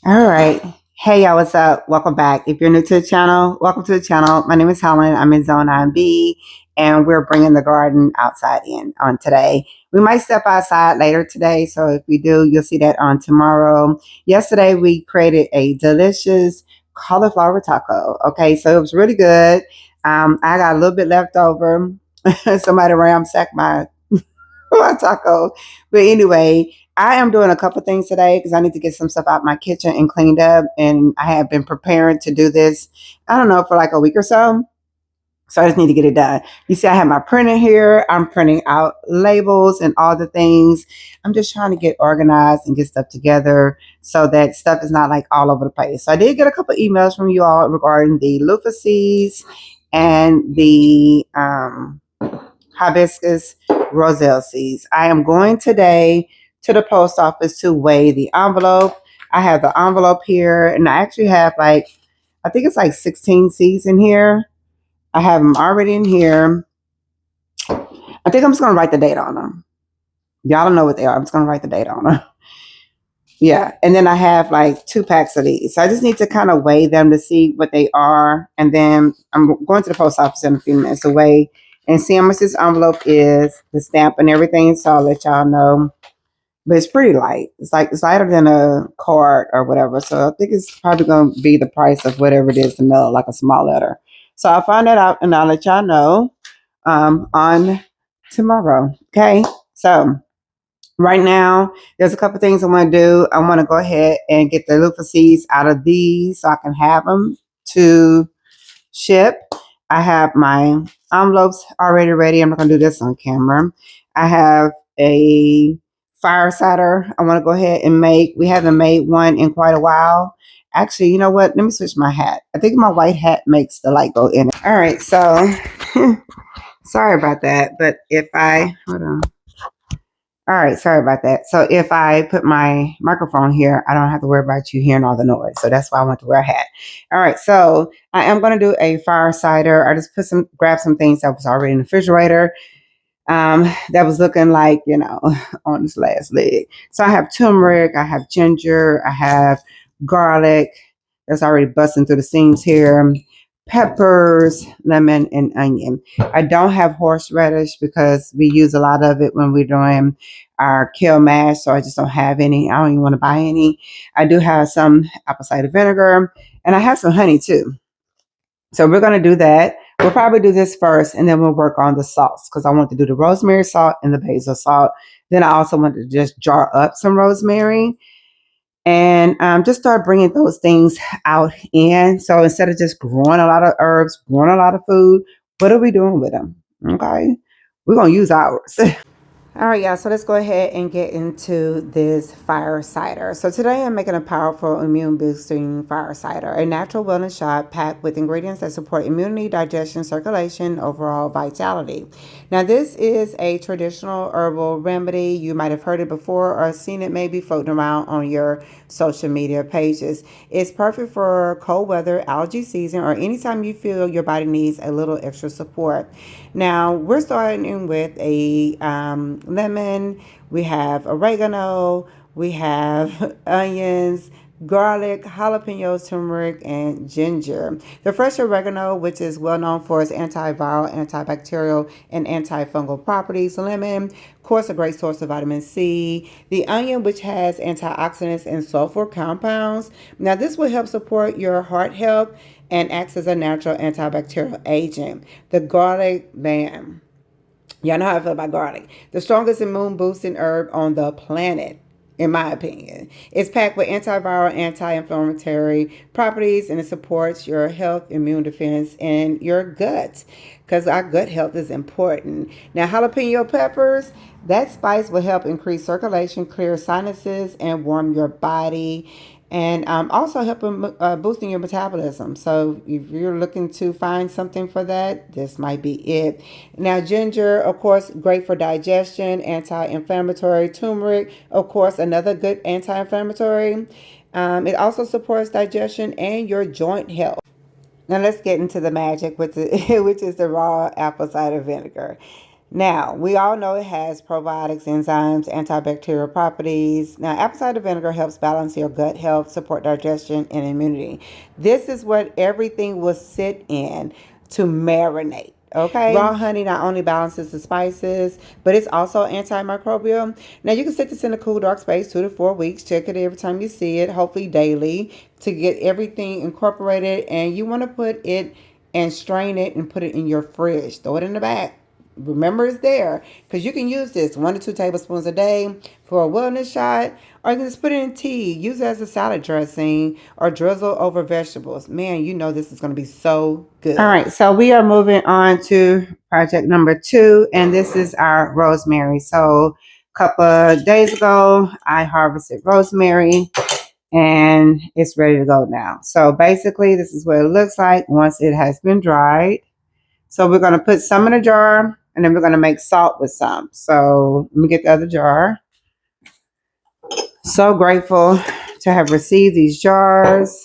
All right. Hey, y'all, what's up? Welcome back. If you're new to the channel, welcome to the channel. My name is Helen. I'm in Zone 9B, and we're bringing the garden outside in on today. We might step outside later today, so if we do, you'll see that on tomorrow. Yesterday, we created a delicious cauliflower taco. Okay, so it was really good. I got a little bit left over. Somebody ransacked my taco. But anyway, I am doing a couple things today because I need to get some stuff out my kitchen and cleaned up. And I have been preparing to do this, I don't know, for like a week or so. So I just need to get it done. You see, I have my printer here. I'm printing out labels and all the things. I'm just trying to get organized and get stuff together so that stuff is not like all over the place. So I did get a couple emails from you all regarding the loofah seeds and the hibiscus roselle seeds. I am going today to the post office to weigh the envelope. I have the envelope here, and I actually have I think it's like 16 seeds in here. I have them already in here. I think I'm just going to write the date on them. Y'all don't know what they are. I'm just going to write the date on them. Yeah. And then I have like 2 packs of these. So I just need to kind of weigh them to see what they are. And then I'm going to the post office in a few minutes to weigh and see how much this envelope is, the stamp and everything. So I'll let y'all know. But it's pretty light. It's lighter than a card or whatever. So I think it's probably going to be the price of whatever it is to mail, like a small letter. So I'll find that out and I'll let y'all know on tomorrow. Okay. So right now, there's a couple things I want to do. I want to go ahead and get the loofah seeds out of these so I can have them to ship. I have my envelopes already ready. I'm not going to do this on camera. I have a fire cider I want to go ahead and make. We haven't made one in quite a while. Actually, you know what? Let me switch my hat. I think my white hat makes the light go in it. All right, so sorry about that. But if I, hold on. All right, sorry about that. So if I put my microphone here, I don't have to worry about you hearing all the noise. So that's why I want to wear a hat. All right, so I am going to do a fire cider. I just grab some things that was already in the refrigerator. That was looking like, on this last leg. So I have turmeric, I have ginger, I have garlic that's already busting through the seams here, peppers, lemon, and onion. I don't have horseradish because we use a lot of it when we're doing our kale mash, so I just don't have any. I don't even want to buy any. I do have some apple cider vinegar, and I have some honey too. So we're going to do that. We'll probably do this first and then we'll work on the salts because I want to do the rosemary salt and the basil salt. Then I also want to just jar up some rosemary and just start bringing those things out in. So instead of just growing a lot of herbs, growing a lot of food, what are we doing with them? Okay. We're going to use ours. All right, y'all. So let's go ahead and get into this fire cider. So today I'm making a powerful immune boosting fire cider, a natural wellness shot packed with ingredients that support immunity, digestion, circulation, overall vitality. Now, this is a traditional herbal remedy. You might have heard it before or seen it maybe floating around on your social media pages. It's perfect for cold weather, allergy season, or anytime you feel your body needs a little extra support. Now, we're starting with a lemon, we have oregano, we have onions, garlic, jalapenos, turmeric, and ginger. The fresh oregano, which is well known for its antiviral, antibacterial, and antifungal properties. Lemon, of course, a great source of vitamin C. The onion, which has antioxidants and sulfur compounds. Now, this will help support your heart health and acts as a natural antibacterial agent. The garlic, man. Y'all know how I feel about garlic. The strongest immune boosting herb on the planet, in my opinion. It's packed with antiviral, anti-inflammatory properties, and it supports your health, immune defense, and your gut. Because our gut health is important. Now, jalapeno peppers, that spice will help increase circulation, clear sinuses, and warm your body and also helping boosting your metabolism. So if you're looking to find something for that, this might be it. Now, ginger, of course, great for digestion, anti-inflammatory. Turmeric, of course, another good anti-inflammatory. It also supports digestion and your joint health. Now let's get into the magic with which is the raw apple cider vinegar. Now, we all know it has probiotics, enzymes, antibacterial properties. Now, apple cider vinegar helps balance your gut health, support digestion, and immunity. This is what everything will sit in to marinate. Okay. Raw honey not only balances the spices, but it's also antimicrobial. Now, you can sit this in a cool, dark space 2 to 4 weeks. Check it every time you see it, hopefully daily, to get everything incorporated. And you want to put it and strain it and put it in your fridge. Throw it in the back. Remember, it's there because you can use this 1 to 2 tablespoons a day for a wellness shot, or you can just put it in tea, use it as a salad dressing, or drizzle over vegetables. Man, you know this is going to be so good. All right, so we are moving on to project number 2, and this is our rosemary. So a couple of days ago, I harvested rosemary, and it's ready to go now. So basically, this is what it looks like once it has been dried. So we're going to put some in a jar, and then we're going to make salt with some. So let me get the other jar. So grateful to have received these jars.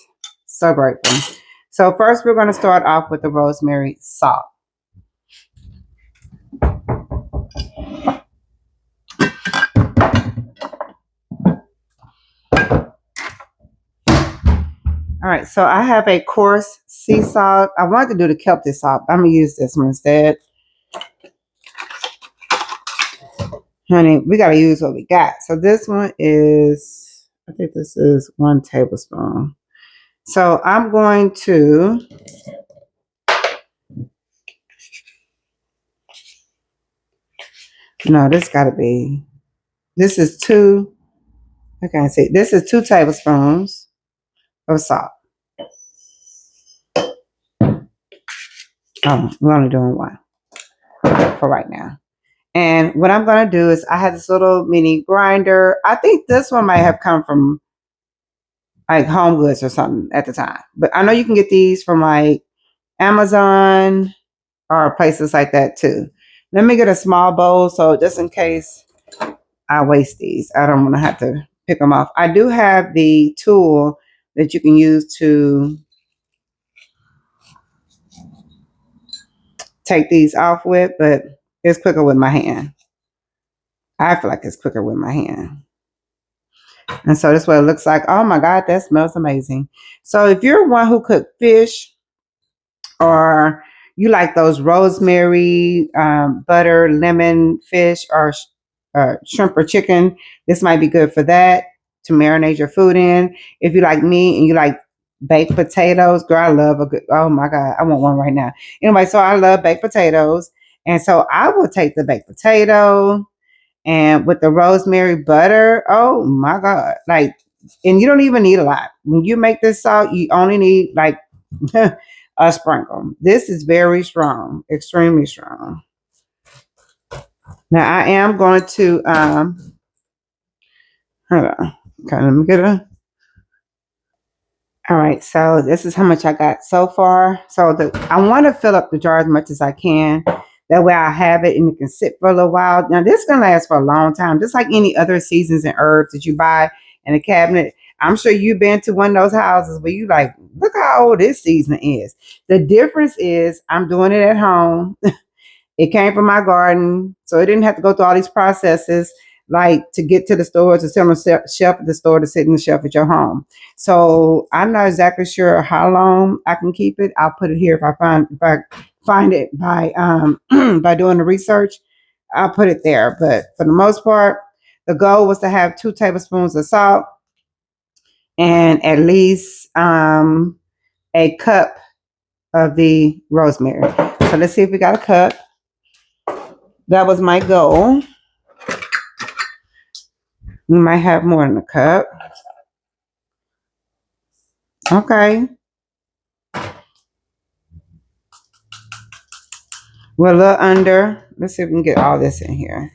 So grateful. So first we're going to start off with the rosemary salt. All right, so I have a coarse sea salt. I wanted to do the Celtic salt, but I'm going to use this one instead. Honey, we got to use what we got. So this one is, I think this is 1 tablespoon. So I'm going to, no, this got to be, this is 2, I can't see. This is 2 tablespoons of salt. Oh, we're only doing 1 for right now. And what I'm going to do is I have this little mini grinder. I think this one might have come from like Home Goods or something at the time. But I know you can get these from like Amazon or places like that too. Let me get a small bowl so just in case I waste these, I don't want to have to pick them off. I do have the tool that you can use to take these off with, but it's quicker with my hand. I feel like it's quicker with my hand. And so that's what it looks like. Oh my God, that smells amazing. So if you're one who cook fish, or you like those rosemary, butter, lemon fish, or shrimp or chicken, this might be good for that, to marinate your food in. If you like meat and you like baked potatoes, girl, I love a good, oh my God, I want one right now. Anyway, so I love baked potatoes. And so I will take the baked potato and with the rosemary butter, oh my God. Like, and you don't even need a lot. When you make this salt, you only need like a sprinkle. This is very strong, extremely strong. Now I am going to hold on. Okay, let me get a. All right, so this is how much I got so far. So I want to fill up the jar as much as I can. That way I have it and it can sit for a little while. Now this is gonna last for a long time, just like any other seasons and herbs that you buy in a cabinet. I'm sure you've been to one of those houses where you like, look how old this season is. The difference is I'm doing it at home. It came from my garden, so it didn't have to go through all these processes like to get to the store, to sit on the shelf at the store, to sit in the shelf at your home. So I'm not exactly sure how long I can keep it. I'll put it here if I find it by by doing the research. I'll put it there. But for the most part, the goal was to have 2 tablespoons of salt and at least a cup of the rosemary. So let's see if we got a cup. That was my goal. We might have more than a cup. Okay. We're a little under. Let's see if we can get all this in here.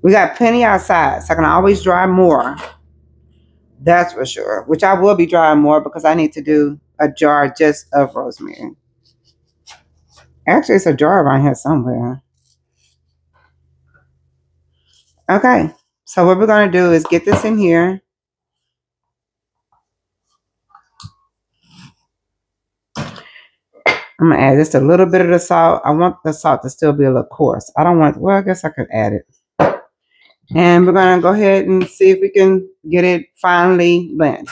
We got plenty outside, so I can always dry more. That's for sure. Which I will be drying more because I need to do a jar just of rosemary. Actually, it's a jar around here somewhere. Okay. So what we're going to do is get this in here. I'm going to add just a little bit of the salt. I want the salt to still be a little coarse. I don't want, well, I guess I could add it. And we're going to go ahead and see if we can get it finely blended.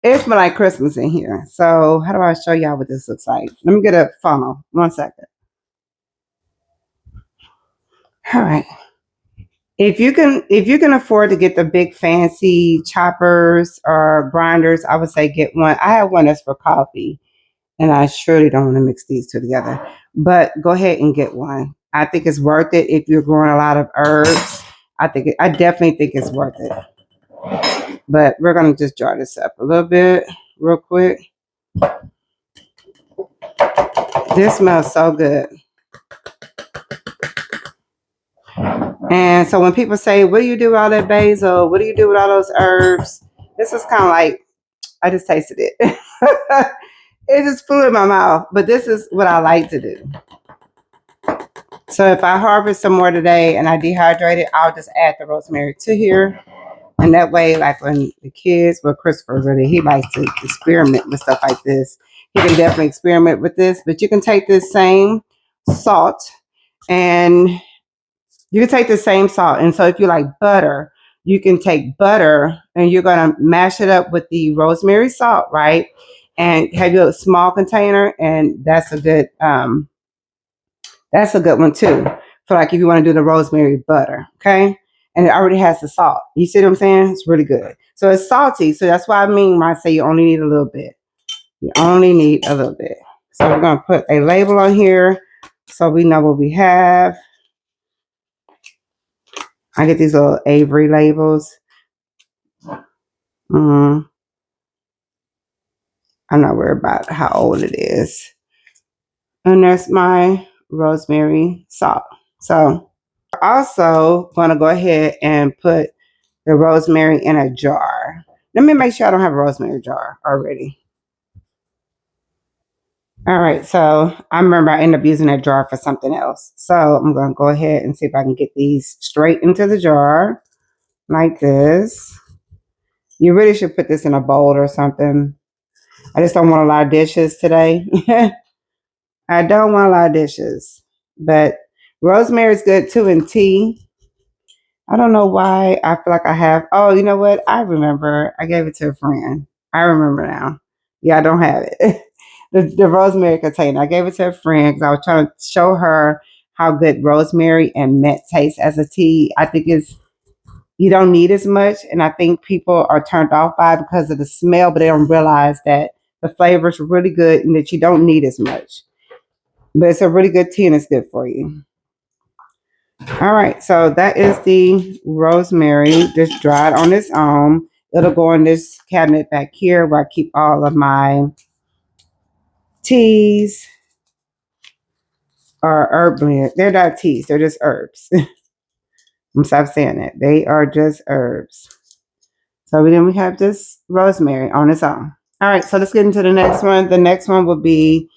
It smells like Christmas in here. So how do I show y'all what this looks like? Let me get a funnel. 1 second. All right. If you can afford to get the big fancy choppers or grinders, I would say get one. I have one that's for coffee, and I surely don't want to mix these two together. But go ahead and get one. I think it's worth it if you're growing a lot of herbs. I definitely think it's worth it. But we're gonna just jar this up a little bit, real quick. This smells so good. And so when people say, what do you do with all that basil? What do you do with all those herbs? This is kind of like, I just tasted it. It just flew in my mouth. But this is what I like to do. So if I harvest some more today and I dehydrate it, I'll just add the rosemary to here. And that way, like when the kids, well, Christopher really, he likes to experiment with stuff like this. He can definitely experiment with this. But you can take this same salt and you can take the same salt. And so if you like butter, you can take butter and you're going to mash it up with the rosemary salt, right? And have your small container. And that's a good one too. For like if you want to do the rosemary butter, okay? And it already has the salt. You see what I'm saying? It's really good. So it's salty. So that's what I mean when I say you only need a little bit. You only need a little bit. So we're going to put a label on here so we know what we have. I get these little Avery labels. I'm not worried about how old it is. And there's my rosemary salt. So we're also going to go ahead and put the rosemary in a jar. Let me make sure I don't have a rosemary jar already. All right, so I remember I ended up using that jar for something else. So I'm going to go ahead and see if I can get these straight into the jar like this. You really should put this in a bowl or something. I just don't want a lot of dishes today. I don't want a lot of dishes. But rosemary is good too in tea. I don't know why I feel like I have. Oh, you know what? I remember. I gave it to a friend. I remember now. Yeah, I don't have it. the rosemary container. I gave it to a friend because I was trying to show her how good rosemary and mint taste as a tea. I think you don't need as much. And I think people are turned off by it because of the smell, but they don't realize that the flavor is really good and that you don't need as much. But it's a really good tea and it's good for you. All right, so that is the rosemary just dried on its own. It'll go in this cabinet back here where I keep all of my teas or herb blend. They're not teas, they're just herbs. I'm stop saying that. They are just herbs. So then we have this rosemary on its own. All right, so let's get into the next one. The next one will be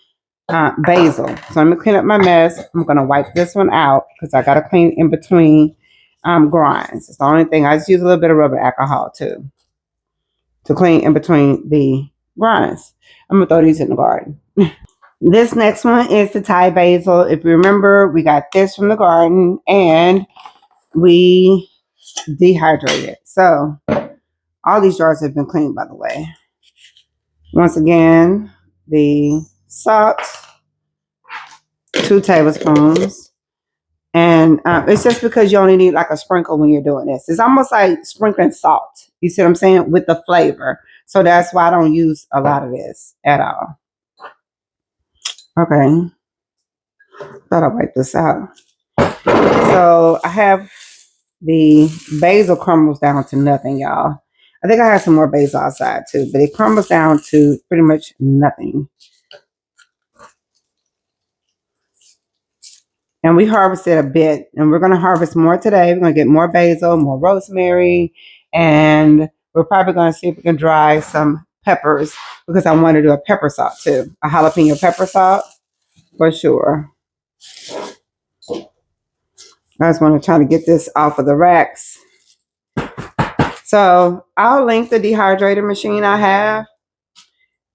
basil. So I'm gonna clean up my mess. I'm gonna wipe this one out because I gotta clean in between grinds. It's the only thing. I just use a little bit of rubber alcohol too to clean in between the grinds. I'm gonna throw these in the garden. This next one is the Thai basil. If you remember, we got this from the garden and we dehydrated. So all these jars have been cleaned, by the way. Once again, the salt, 2 tablespoons. And it's just because you only need like a sprinkle when you're doing this. It's almost like sprinkling salt. You see what I'm saying? With the flavor. So that's why I don't use a lot of this at all. Okay. Thought I'd wipe this out. So I have the basil crumbles down to nothing, y'all. I think I have some more basil outside too, but it crumbles down to pretty much nothing. And we harvested a bit, and we're going to harvest more today. We're going to get more basil, more rosemary, and we're probably going to see if we can dry some peppers because I want to do a pepper salt too. A jalapeno pepper salt for sure. I just want to try to get this off of the racks. So I'll link the dehydrator machine I have.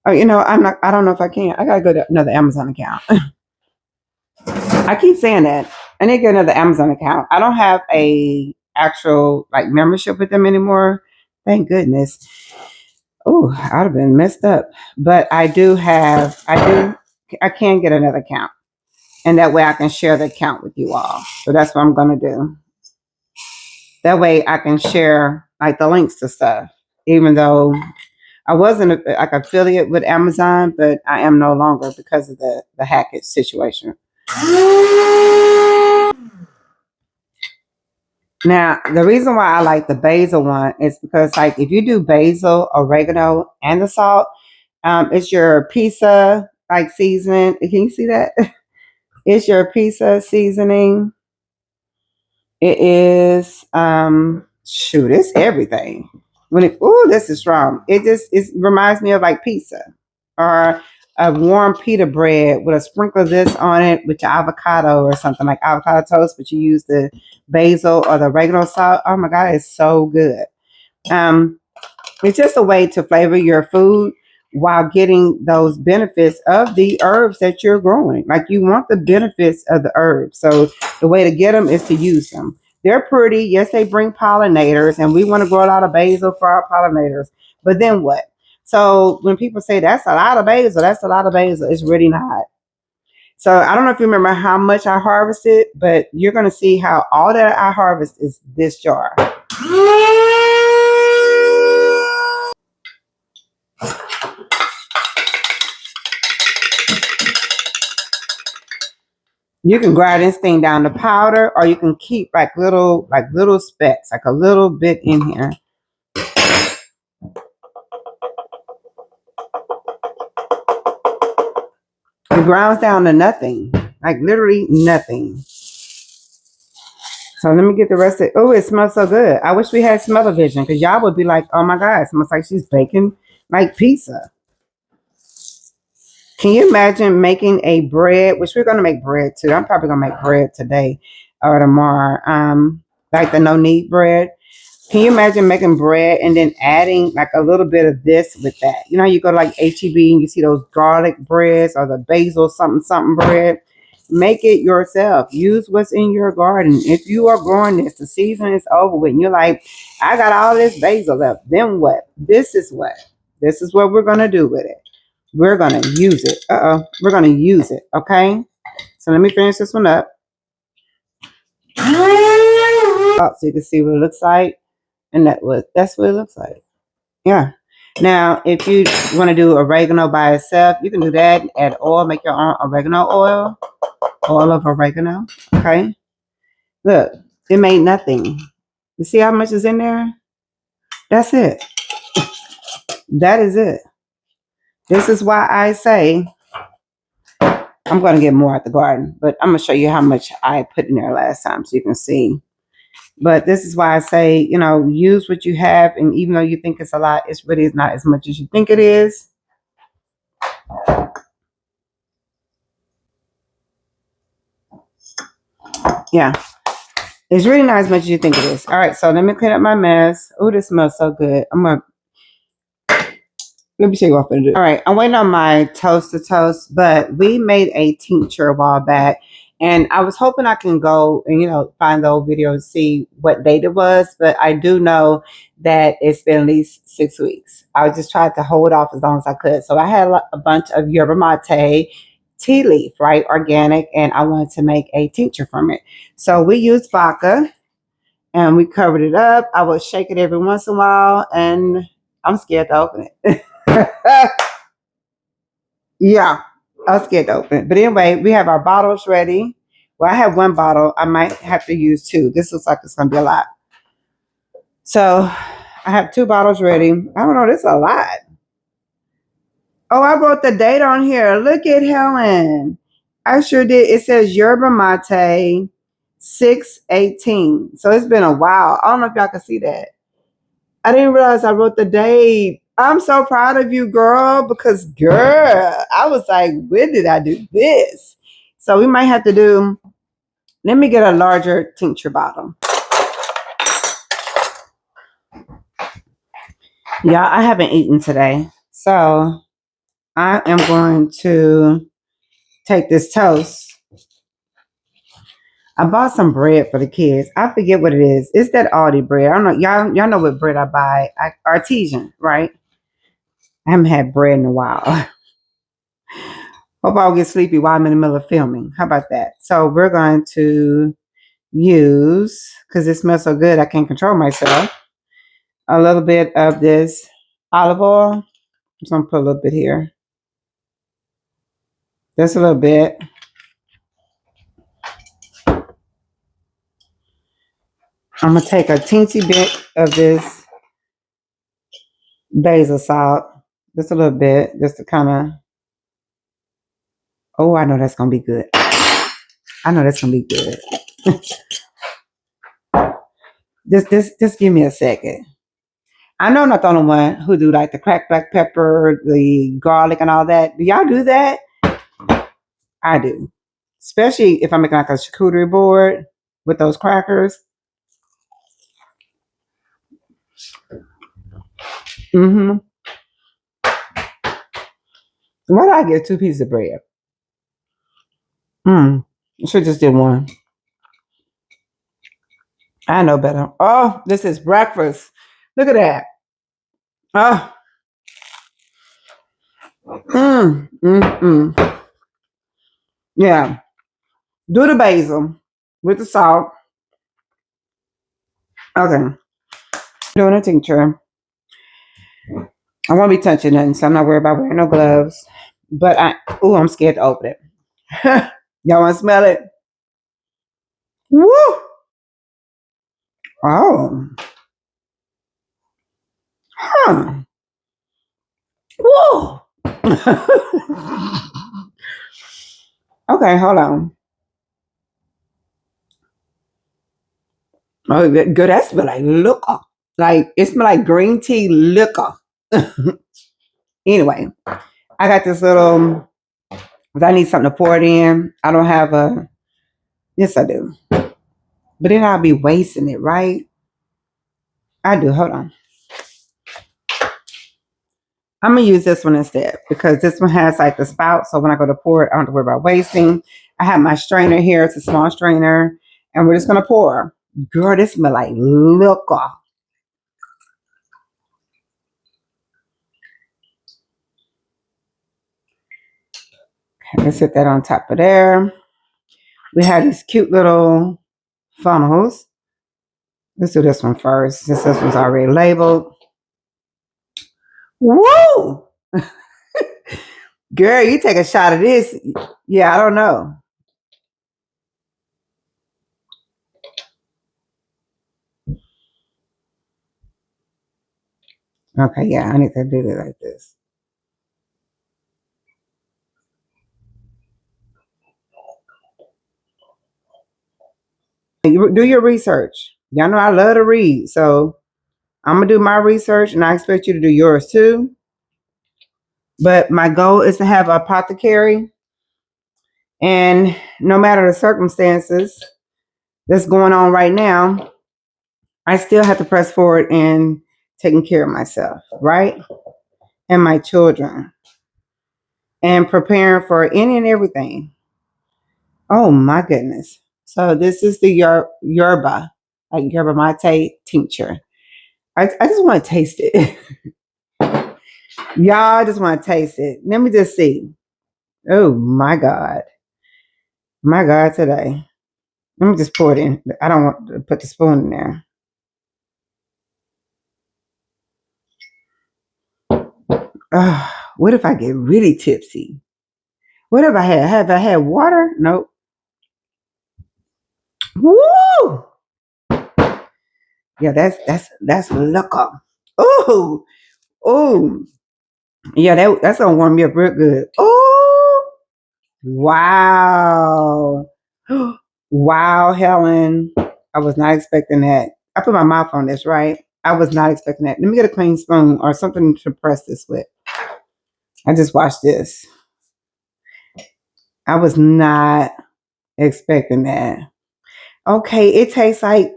Oh, I don't know if I can. I gotta go to another Amazon account. I keep saying that. I need to get another Amazon account. I don't have a actual like membership with them anymore. Thank goodness. Oh, I'd have been messed up. But I can get another account. And that way I can share the account with you all. So that's what I'm gonna do. That way I can share like the links to stuff. Even though I wasn't like affiliate with Amazon, but I am no longer because of the Hackett situation. Now, the reason why I like the basil one is because, like, if you do basil, oregano, and the salt, it's your pizza like seasoning. Can you see that? It's your pizza seasoning. It is shoot, it's everything. This is strong. It reminds me of like pizza or a warm pita bread with a sprinkle of this on it with your avocado or something like avocado toast, but you use the basil or the oregano salt. Oh my god, it's so good. Um, it's just a way to flavor your food while getting those benefits of the herbs that you're growing. Like you want the benefits of the herbs. So the way to get them is to use them. They're pretty. Yes, they bring pollinators, and we want to grow a lot of basil for our pollinators. But then what? So when people say that's a lot of basil, it's really not. So I don't know if you remember how much I harvested, but you're going to see how all that I harvest is this jar. You can grind this thing down to powder, or you can keep like little specks, like a little bit in here. It grinds down to nothing, like literally nothing. So let me get the rest of it. Oh, it smells so good. I wish we had smell-o-vision because y'all would be like, oh my God, it smells like she's baking like pizza. Can you imagine making a bread, which we're going to make bread too. I'm probably going to make bread today or tomorrow. Like the no-knead bread. Can you imagine making bread and then adding like a little bit of this with that? You know, you go to like HEB and you see those garlic breads or the basil something something bread. Make it yourself. Use what's in your garden. If you are growing this, the season is over with, and you're like, I got all this basil left. Then what? This is what we're gonna do with it. We're gonna use it. We're gonna use it. Okay. So let me finish this one up. Oh, so you can see what it looks like. And that's what it looks like. Yeah. Now, if you want to do oregano by itself, you can do that. Add oil, make your own oregano oil of oregano. Okay. Look, it made nothing. You see how much is in there? That's it. That is it. This is why I say I'm going to get more at the garden, but I'm going to show you how much I put in there last time so you can see. But this is why I say, use what you have. And even though you think it's a lot, it's really not as much as you think it is. Yeah. It's really not as much as you think it is. All right. So let me clean up my mess. Oh, this smells so good. Let me show you what I'm going to do. All right. I'm waiting on my toast to toast, but we made a tincture a while back. And I was hoping I can go and, find the old video and see what date it was. But I do know that it's been at least 6 weeks. I just tried to hold off as long as I could. So I had a bunch of yerba mate tea leaf, right? Organic. And I wanted to make a tincture from it. So we used vodka and we covered it up. I would shake it every once in a while. And I'm scared to open it. Yeah, I was scared to open it. But anyway, we have our bottles ready. Well, I have one bottle. I might have to use two. This looks like it's going to be a lot. So I have 2 bottles ready. I don't know. This is a lot. Oh, I wrote the date on here. Look at Helen. I sure did. It says Yerba Mate 6/18. So it's been a while. I don't know if y'all can see that. I didn't realize I wrote the date. I'm so proud of you, girl, because, girl, I was like, when did I do this? So we might have to let me get a larger tincture bottle. Yeah, I haven't eaten today. So I am going to take this toast. I bought some bread for the kids. I forget what it is. It's that Aldi bread. I don't know. Y'all know what bread I buy. Artesian, right? I haven't had bread in a while. Hope I'll get sleepy while I'm in the middle of filming. How about that? So we're going to use, because it smells so good, I can't control myself, a little bit of this olive oil. I'm just going to put a little bit here. Just a little bit. I'm going to take a teensy bit of this basil salt. Just a little bit. Just to kind of... Oh, I know that's going to be good. I know that's going to be good. Just give me a second. I know I'm not the only one who do like the cracked black pepper, the garlic and all that. Do y'all do that? I do. Especially if I'm making like a charcuterie board with those crackers. Mm-hmm. Why did I get 2 pieces of bread? I should just did one. I know better. Oh, this is breakfast. Look at that. Oh. Yeah. Do the basil with the salt. Okay. Doing a tincture. I won't be touching nothing, so I'm not worried about wearing no gloves. But I'm scared to open it. Y'all want to smell it? Woo! Oh. Huh. Woo! Okay, hold on. Oh, good. That smell like liquor. Like, it smell like green tea liquor. Anyway, I got this little, because I need something to pour it in. I don't have a, yes, I do. But then I'll be wasting it, right? I do. Hold on. I'm going to use this one instead because this one has like the spout. So when I go to pour it, I don't have to worry about wasting. I have my strainer here. It's a small strainer. And we're just going to pour. Girl, this smell like liquor. Okay, let's set that on top of there. We have these cute little funnels. Let's do this one first since this one's already labeled. Woo! Girl, you take a shot of this. Yeah, I don't know. Okay, yeah, I need to do it like this. You do your research. Y'all know I love to read, so I'm gonna do my research, and I expect you to do yours too. But my goal is to have an apothecary, and no matter the circumstances that's going on right now, I still have to press forward in taking care of myself, right? And my children, and preparing for any and everything. Oh my goodness. So this is the Yerba, like Yerba mate tincture. I just want to taste it. Y'all, I just want to taste it. Let me just see. Oh my God. My God today. Let me just pour it in. I don't want to put the spoon in there. What if I get really tipsy? What have I had? Have I had water? Nope. Woo! Yeah, that's liquor. Oh, oh, yeah, that's gonna warm me up real good. Oh, wow, wow, Helen, I was not expecting that. I put my mouth on this, right? I was not expecting that. Let me get a clean spoon or something to press this with. I just watched this. I was not expecting that. Okay, it tastes like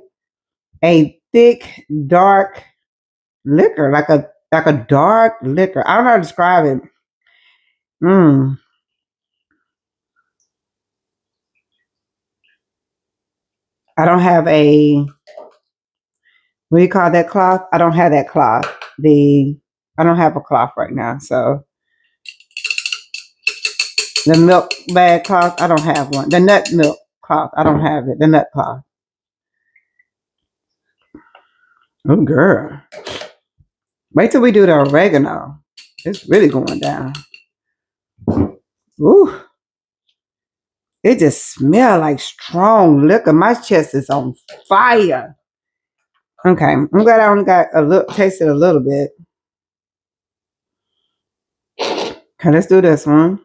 a thick, dark liquor, like a dark liquor. I don't know how to describe it. Mmm. I don't have a, what do you call that cloth? I don't have that cloth. I don't have a cloth right now. So the milk bag cloth, I don't have one. The nut milk cloth, I don't have it. The nut cloth. Oh, girl. Wait till we do the oregano. It's really going down. Ooh. It just smells like strong liquor. My chest is on fire. Okay. I'm glad I only got a little, tasted a little bit. Okay, let's do this one.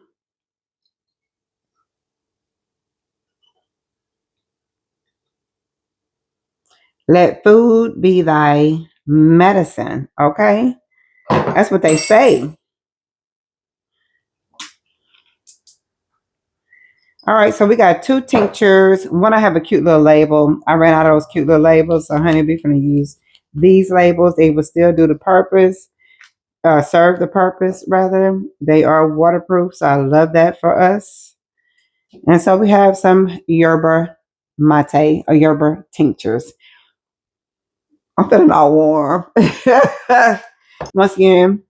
Let food be thy medicine. Okay. That's what they say. All right, so we got two tinctures. One, I have a cute little label. I ran out of those cute little labels, so honeybee gonna use these labels. They will still do the purpose, serve the purpose rather. They are waterproof, so I love that for us. And so we have some yerba mate or yerba tinctures. I'm feeling all warm. Once again,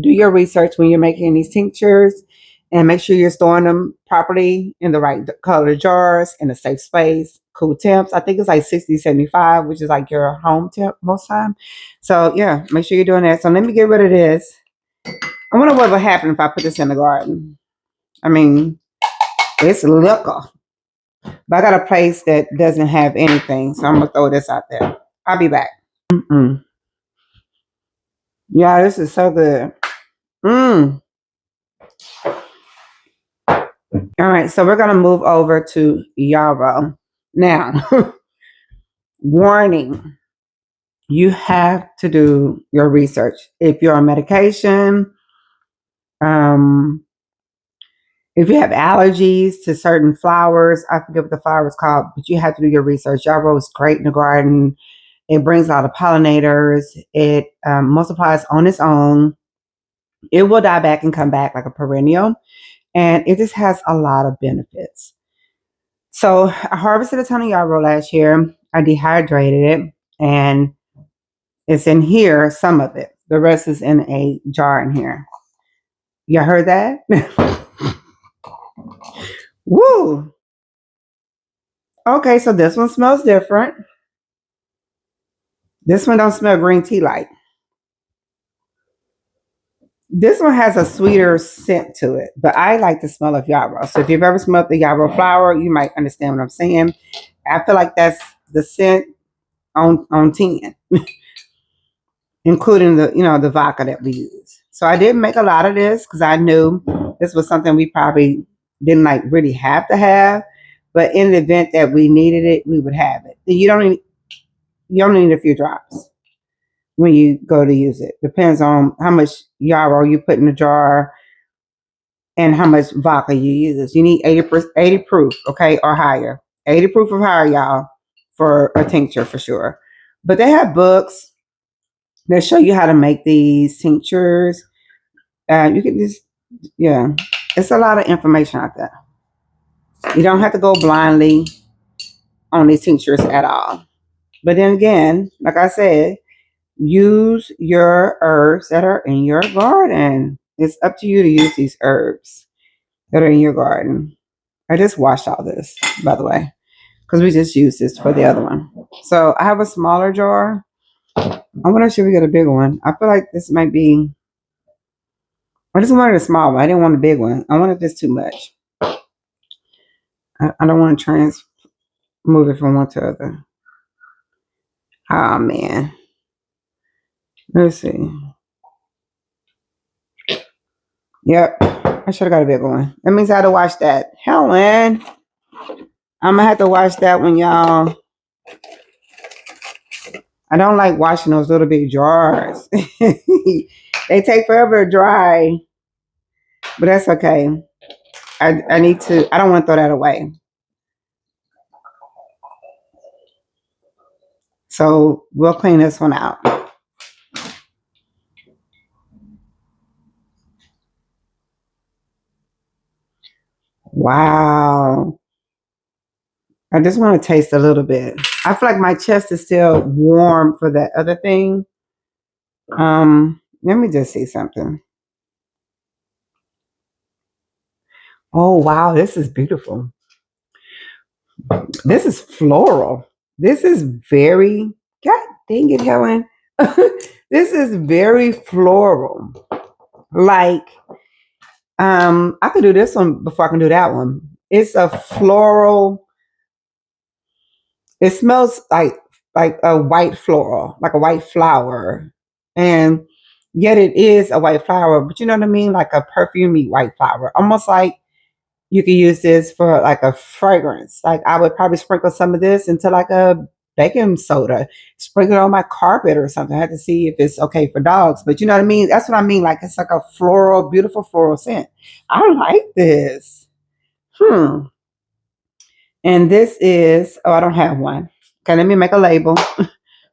do your research when you're making these tinctures and make sure you're storing them properly in the right color jars in a safe space, cool temps. I think it's like 60, 75, which is like your home temp most time. So yeah, make sure you're doing that. So let me get rid of this. I wonder what would happen if I put this in the garden. I mean, it's liquor. But I got a place that doesn't have anything. So I'm gonna throw this out there. I'll be back. Mm-mm. Yeah, this is so good. Mm. All right, so we're gonna move over to Yarrow. Now, warning, you have to do your research. If you're on medication, um, if you have allergies to certain flowers, I forget what the flower is called, but you have to do your research. Yarrow is great in the garden. It brings out the pollinators. It multiplies on its own. It will die back and come back like a perennial. And it just has a lot of benefits. So I harvested a ton of yarrow last year. I dehydrated it and it's in here, some of it. The rest is in a jar in here. You heard that? Woo! Okay, so this one smells different. This one don't smell green tea like. This one has a sweeter scent to it, but I like the smell of yarrow. So if you've ever smelled the yarrow flower, you might understand what I'm saying. I feel like that's the scent on 10, including the vodka that we use. So I didn't make a lot of this because I knew this was something we probably didn't like really have to have. But in the event that we needed it, we would have it. You only need a few drops when you go to use it. Depends on how much yarrow you put in the jar and how much vodka you use. You need 80 proof, okay, or higher. 80 proof or higher, y'all, for a tincture for sure. But they have books that show you how to make these tinctures. You can just, yeah, it's a lot of information out there. You don't have to go blindly on these tinctures at all. But then again, like I said, use your herbs that are in your garden. It's up to you to use these herbs that are in your garden. I just washed all this, by the way, because we just used this for the other one. So I have a smaller jar. I wonder if we get a bigger one. I feel like this might be. I just wanted a small one. I didn't want a big one. I wanted this too much. I don't want to move it from one to the other. Oh man. Let's see. Yep. I should have got a bigger one. That means I had to wash that. Helen. I'm gonna have to wash that one, y'all. I don't like washing those little big jars. They take forever to dry. But that's okay. I need to, I don't want to throw that away. So we'll clean this one out. Wow. I just want to taste a little bit. I feel like my chest is still warm for that other thing. Let me just see something. Oh wow, this is beautiful. This is floral. This is very, God dang it, Helen. This is very floral. Like, I could do this one before I can do that one. It's a floral. It smells like a white floral, like a white flower, and yet it is a white flower. But you know what I mean, like a perfumey white flower, almost like you could use this for like a fragrance. Like I would probably sprinkle some of this into like a baking soda, sprinkle it on my carpet or something. I have to see if it's okay for dogs. But you know what I mean? That's what I mean. Like it's like a floral, beautiful floral scent. I like this. And this is, oh, I don't have one. Okay, let me make a label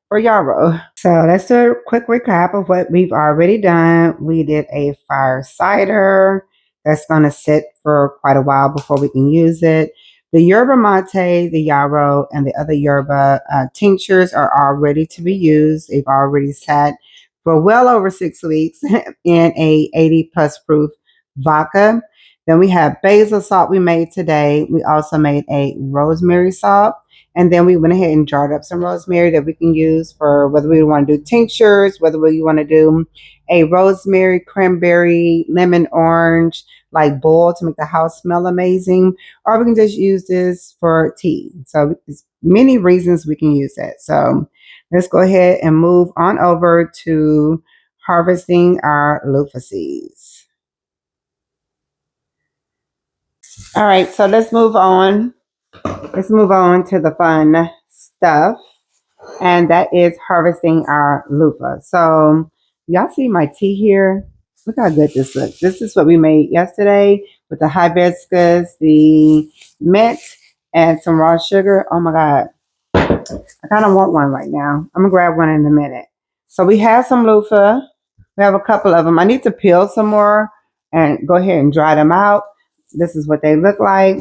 for Yarrow. So let's do a quick recap of what we've already done. We did a fire cider that's going to sit for quite a while before we can use it. The yerba mate, the yarrow, and the other yerba tinctures are all ready to be used. They've already sat for well over 6 weeks in a 80 plus proof vodka. Then we have basil salt we made today. We also made a rosemary salt. And then we went ahead and jarred up some rosemary that we can use for whether we want to do tinctures, whether we want to do a rosemary, cranberry, lemon, orange, like boil to make the house smell amazing, or we can just use this for tea. So there's many reasons we can use that. So let's go ahead and move on over to harvesting our loofah seeds. All right, so let's move on. Let's move on to the fun stuff, and that is harvesting our loofah. So y'all see my tea here? Look how good this looks. This is what we made yesterday with the hibiscus, the mint, and some raw sugar. Oh my God. I kind of want one right now. I'm going to grab one in a minute. So we have some loofah. We have a couple of them. I need to peel some more and go ahead and dry them out. This is what they look like.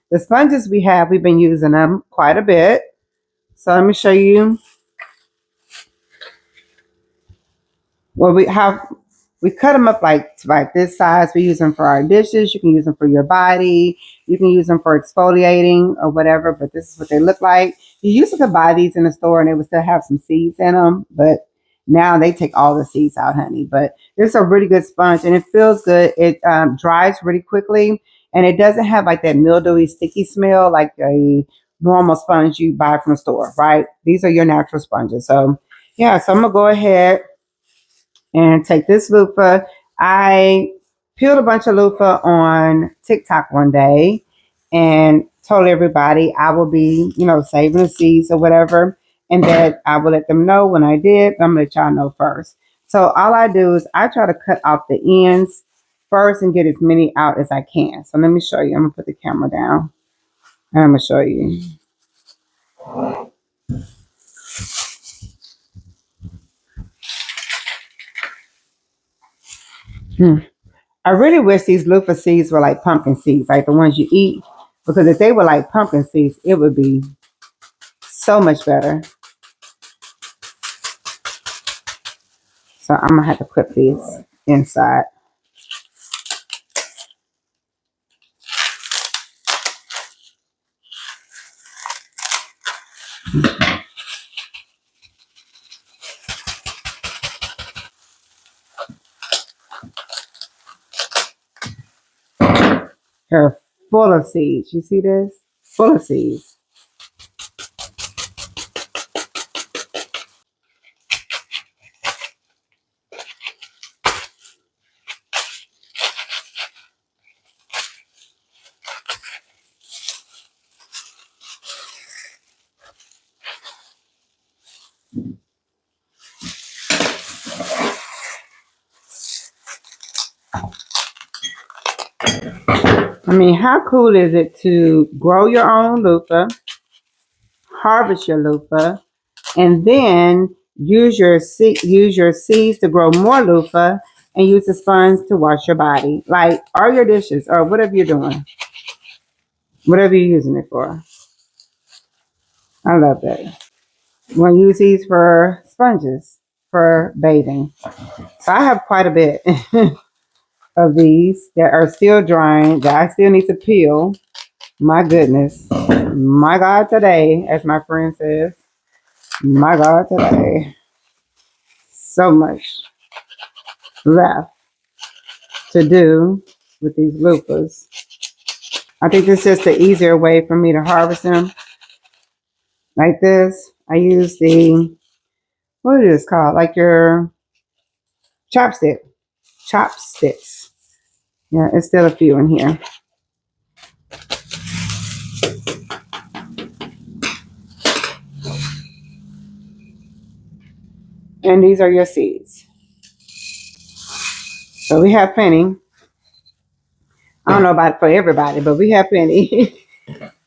The sponges we have, we've been using them quite a bit. So let me show you what we have. We cut them up like this size. We use them for our dishes. You can use them for your body. You can use them for exfoliating or whatever, but this is what they look like. You used to buy these in the store and they would still have some seeds in them, but now they take all the seeds out, honey. But it's a really good sponge and it feels good. It dries really quickly and it doesn't have like that mildewy, sticky smell like a normal sponge you buy from the store, right? These are your natural sponges. So yeah, so I'm going to go ahead and take this loofah. I peeled a bunch of loofah on TikTok one day and told everybody I will be, saving the seeds or whatever, and that I will let them know when I did. But I'm gonna let y'all know first. So all I do is I try to cut off the ends first and get as many out as I can. So let me show you. I'm gonna put the camera down and I'm gonna show you. Hmm. I really wish these loofah seeds were like pumpkin seeds, like the ones you eat. Because if they were like pumpkin seeds, it would be so much better. So I'm gonna have to put these inside. They're full of seeds. You see this? Full of seeds. I mean, how cool is it to grow your own loofah, harvest your loofah, and then use your seeds to grow more loofah, and use the sponge to wash your body, like or your dishes or whatever you're doing. whatever you're using it for. I love that. You want to use these for sponges for bathing. So I have quite a bit of these that are still drying that I still need to peel. My goodness. My God today, as my friend says. My God today. So much left to do with these loofahs. I think this is just the easier way for me to harvest them like this. I use the, what is this called? Like your chopstick. Chopsticks. Yeah, it's still a few in here. And these are your seeds. So we have plenty. I don't know about for everybody, but we have plenty.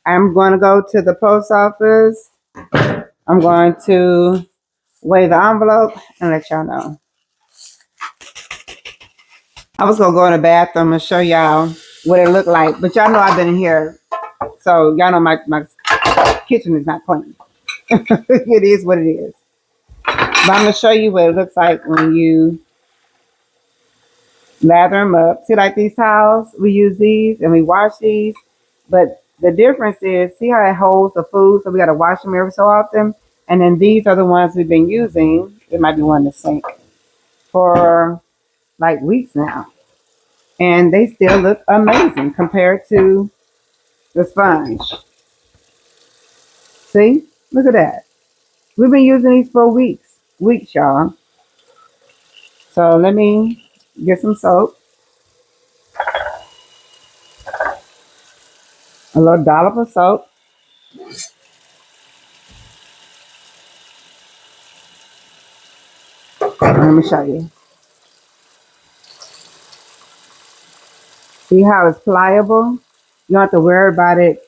I'm going to go to the post office. I'm going to weigh the envelope and let y'all know. I was going to go in the bathroom and show y'all what it looked like, but y'all know I've been in here, so y'all know my kitchen is not clean. It is what it is. But I'm going to show you what it looks like when you lather them up. See, like these towels, we use these and we wash these, but the difference is, see how it holds the food, so we got to wash them every so often. And then these are the ones we've been using. It might be one in the sink for like weeks now, and they still look amazing compared to the sponge. See, look at that. We've been using these for weeks, y'all. So let me get some soap, a little dollop of soap. Let me show you. See how it's pliable? You don't have to worry about it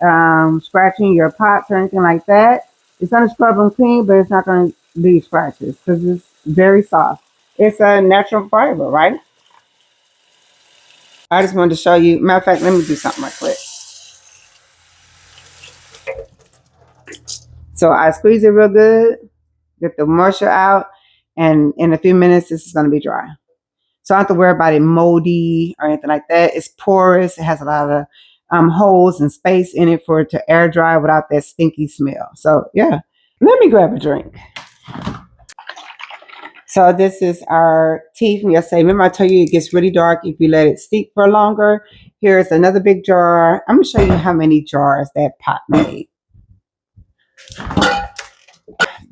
scratching your pots or anything like that. It's going to scrub them clean, but it's not going to leave scratches because it's very soft. It's a natural fiber, right? I just wanted to show you. Matter of fact, let me do something right quick. So I squeeze it real good, get the moisture out, and in a few minutes, this is going to be dry. So I don't have to worry about it moldy or anything like that. It's porous. It has a lot of holes and space in it for it to air dry without that stinky smell. So yeah, let me grab a drink. So this is our tea from yesterday. Remember I told you it gets really dark if you let it steep for longer. Here's another big jar. I'm going to show you how many jars that pot made.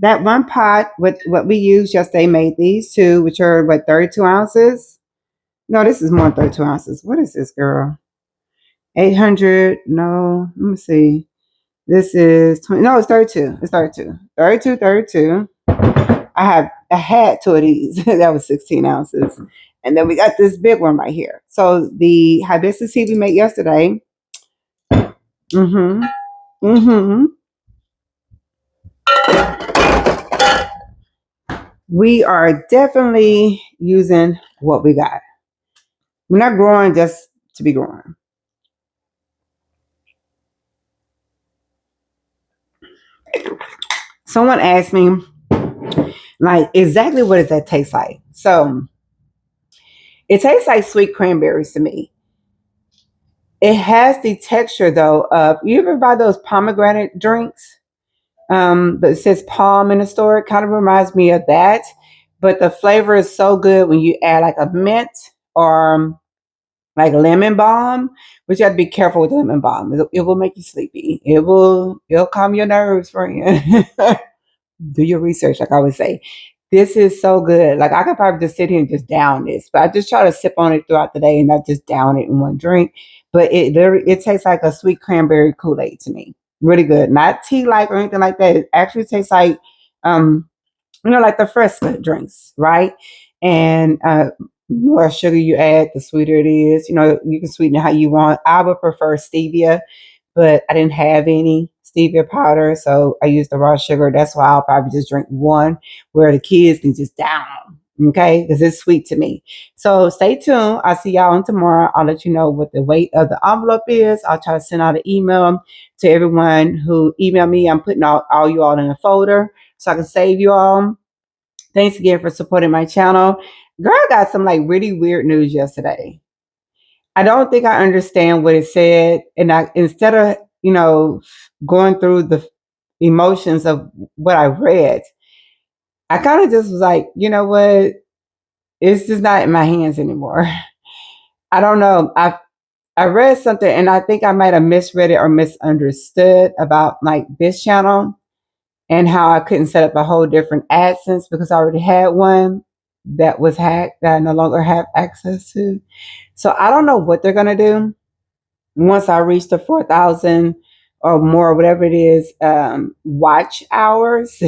That one pot with what we used yesterday made these two, which are what, 32 ounces? No, this is more than 32 ounces. What is this, girl? 800. No, let me see. This is 20. No, it's 32. It's 32. 32, 32. I had two of these. That was 16 ounces. And then we got this big one right here. So the hibiscus tea we made yesterday. Mm-hmm. Mm-hmm. We are definitely using what we got. We're not growing just to be growing. Someone asked me, like, exactly what does that taste like? So it tastes like sweet cranberries to me. It has the texture though of, you ever buy those pomegranate drinks? That it says palm in the store. It kind of reminds me of that. But the flavor is so good when you add like a mint or like lemon balm, but you have to be careful with lemon balm. It will make you sleepy. It'll calm your nerves for you. Do your research, like I would say. This is so good. Like I could probably just sit here and just down this, but I just try to sip on it throughout the day and not just down it in one drink. But it tastes like a sweet cranberry Kool-Aid to me. Really good. Not tea like or anything like that. It actually tastes like um, like the Fresco drinks, right? And more sugar you add, the sweeter it is. You can sweeten it how you want. I would prefer stevia, but I didn't have any stevia powder, so I used the raw sugar. That's why I'll probably just drink one, where the kids can just down Okay, because it's sweet to me. So stay tuned. I'll see y'all on tomorrow. I'll let you know what the weight of the envelope is. I'll try to send out an email to everyone who emailed me. I'm putting all you all in a folder so I can save you all. Thanks again for supporting my channel. Girl, I got some like really weird news yesterday. I don't think I understand what it said. And I, instead of, going through the emotions of what I read, I kind of just was like, you know what? It's just not in my hands anymore. I don't know. I read something and I think I might have misread it or misunderstood about like this channel and how I couldn't set up a whole different AdSense because I already had one that was hacked that I no longer have access to. So I don't know what they're gonna do once I reach the 4,000 or more, whatever it is, watch hours.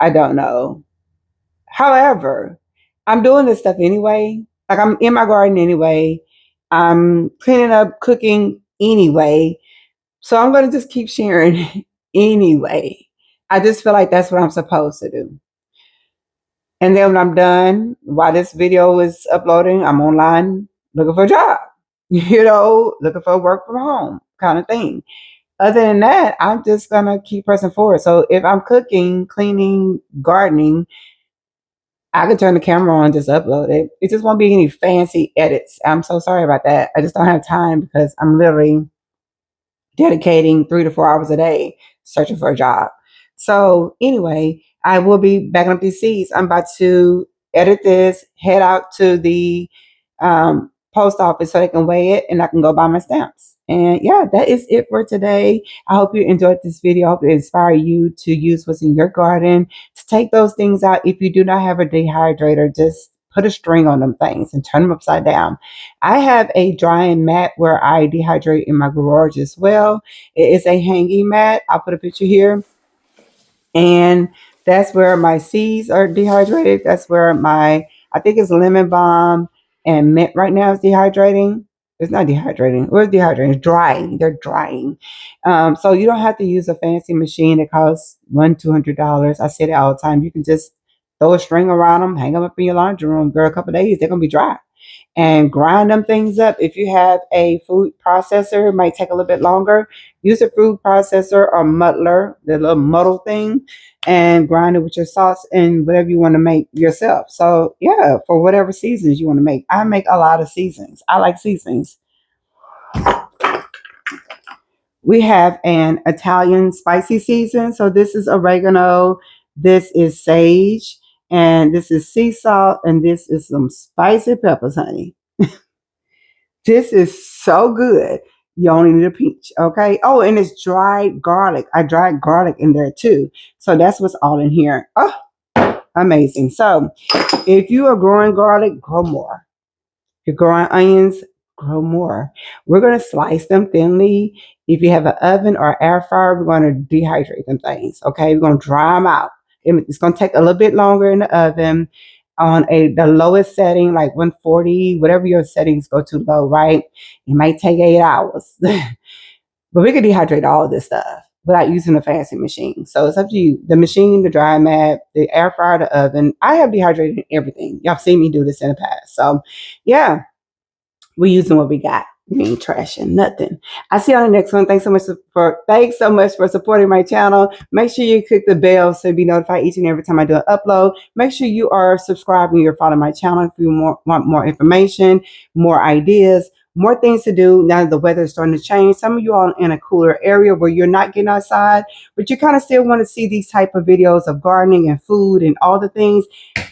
I don't know. However, I'm doing this stuff anyway. Like I'm in my garden anyway. I'm cleaning up, cooking anyway. So I'm going to just keep sharing anyway. I just feel like that's what I'm supposed to do. And then when I'm done, while this video is uploading, I'm online looking for a job, looking for work from home kind of thing. Other than that, I'm just going to keep pressing forward. So if I'm cooking, cleaning, gardening, I could turn the camera on and just upload it. It just won't be any fancy edits. I'm so sorry about that. I just don't have time because I'm literally dedicating 3 to 4 hours a day searching for a job. So anyway, I will be backing up these seeds. I'm about to edit this, head out to the post office so they can weigh it and I can go buy my stamps. And yeah, that is it for today. I hope you enjoyed this video. I hope it inspired you to use what's in your garden, to take those things out. If you do not have a dehydrator, just put a string on them things and turn them upside down. I have a drying mat where I dehydrate in my garage as well. It is a hanging mat. I'll put a picture here. And that's where my seeds are dehydrated. That's where I think it's lemon balm and mint right now is dehydrating. It's not dehydrating. We're dehydrating. It's drying. They're drying. So you don't have to use a fancy machine that costs $200. I say that all the time. You can just throw a string around them, hang them up in your laundry room. Girl, a couple of days, they're going to be dry and grind them things up. If you have a food processor, it might take a little bit longer. Use a food processor or muddler, the little muddle thing, and grind it with your sauce and whatever you want to make yourself. So yeah, for whatever seasons you want to make. I make a lot of seasonings. I like seasonings. We have an Italian spicy season. So this is oregano, this is sage, and this is sea salt, and this is some spicy peppers, honey. This is so good. You only need a pinch, okay? Oh, and it's dried garlic. I dried garlic in there too. So that's what's all in here. Oh, amazing. So if you are growing garlic, grow more. If you're growing onions, grow more. We're going to slice them thinly. If you have an oven or air fryer, we're going to dehydrate them things, okay? We're going to dry them out. It's going to take a little bit longer in the oven on the lowest setting, like 140, whatever your settings go too low, right? It might take 8 hours. But we can dehydrate all of this stuff without using a fancy machine. So it's up to you. The machine, the dry mat, the air fryer, the oven. I have dehydrated everything. Y'all seen me do this in the past. So yeah, we're using what we got. We ain't trashing nothing. I'll see you on the next one. Thanks so much for supporting my channel. Make sure you click the bell so you'll be notified each and every time I do an upload. Make sure you are subscribing or following my channel if you want more information, more ideas, more things to do now that the weather is starting to change. Some of you are in a cooler area where you're not getting outside, but you kind of still want to see these type of videos of gardening and food and all the things.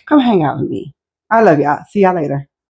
Come hang out with me. I love y'all. See y'all later.